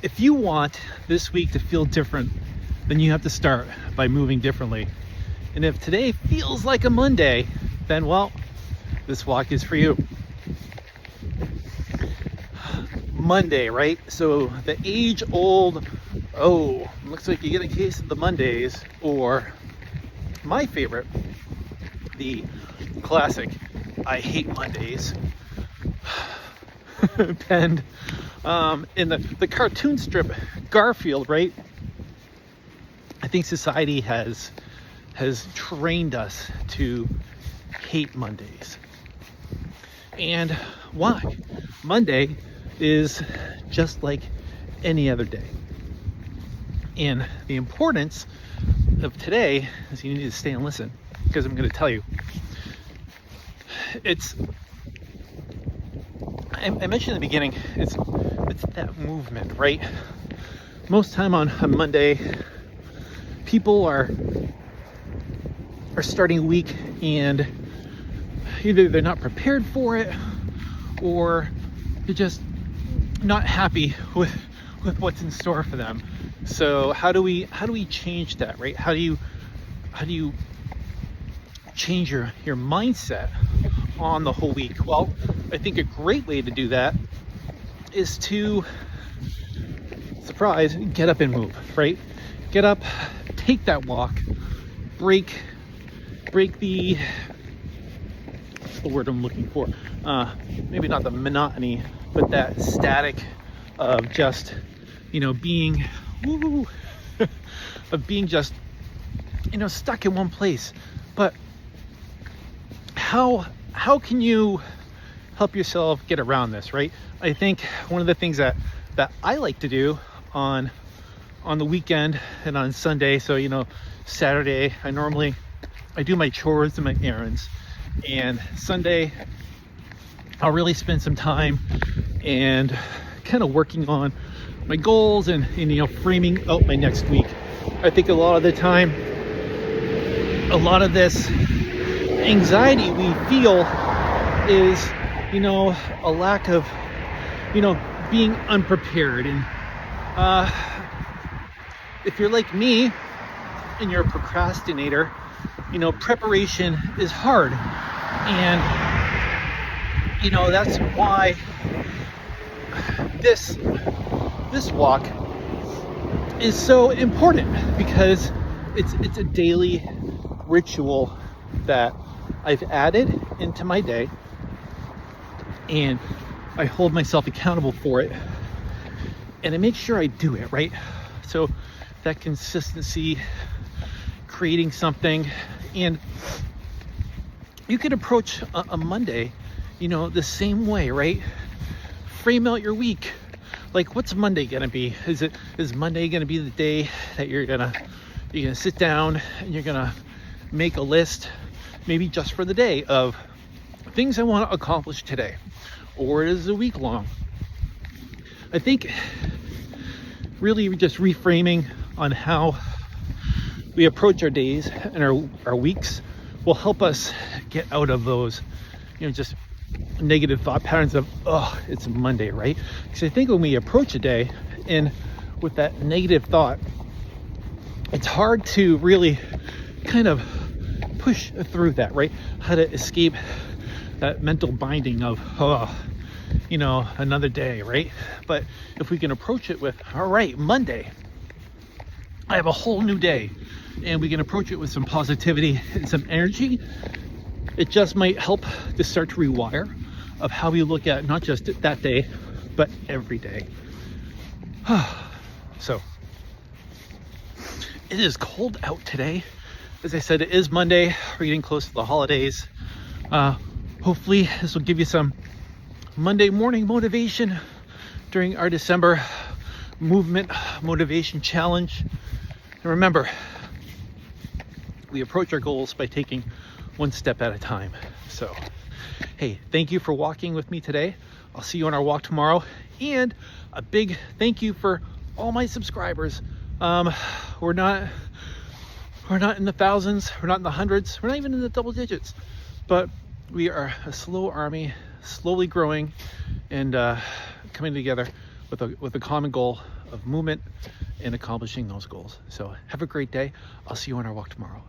if you want this week to feel different, then you have to start by moving differently. And if today feels like a Monday, then well, this walk is for you. Monday, right? So the age-old, oh, looks like you get a case of the Mondays, or my favorite, the classic, I hate Mondays, penned in the cartoon strip Garfield, right? I think society has trained us to hate Mondays. And why? Monday is just like any other day. And the importance of today is you need to stay and listen, because I'm going to tell you. I mentioned in the beginning, it's that movement, right? Most time on Monday, people are starting a week and either they're not prepared for it or they're just not happy with what's in store for them. So how do we change that, right? How do you change your mindset on the whole week? Well, I think a great way to do that is to, surprise, get up and move, right? Get up, take that walk, break the, what's the word I'm looking for? Maybe not the monotony, but that static of just, being, of being just, stuck in one place. But how can you help yourself get around this, right? I think one of the things that I like to do on the weekend and on Sunday, so Saturday I do my chores and my errands, and Sunday I'll really spend some time and kind of working on my goals and framing out my next week. I think a lot of the time, a lot of this anxiety we feel is a lack of being unprepared. And if you're like me and you're a procrastinator, preparation is hard. And that's why this walk is so important, because it's a daily ritual that I've added into my day, and I hold myself accountable for it, and I make sure I do it, right? So that consistency, creating something. And you can approach a Monday the same way, right? Frame out your week. Like, what's Monday gonna be? Is Monday gonna be the day that you're gonna sit down and you're gonna make a list, maybe just for the day, of things I want to accomplish today? Or is it a week long? I think really just reframing on how we approach our days and our weeks will help us get out of those just negative thought patterns of, oh, it's Monday, right? Because I think when we approach a day and with that negative thought, it's hard to really kind of push through that, right? How to escape that mental binding of, another day, right? But if we can approach it with, all right, Monday, I have a whole new day, and we can approach it with some positivity and some energy, it just might help to start to rewire of how we look at not just that day, but every day. So it is cold out today. As I said, it is Monday. We're getting close to the holidays. Hopefully this will give you some Monday morning motivation during our December movement motivation challenge. And remember, we approach our goals by taking one step at a time. So, hey, thank you for walking with me today. I'll see you on our walk tomorrow. And a big thank you for all my subscribers. We're not in the thousands, we're not in the hundreds, we're not even in the double digits, but we are a slow army, slowly growing and coming together with a common goal of movement and accomplishing those goals. So have a great day. I'll see you on our walk tomorrow.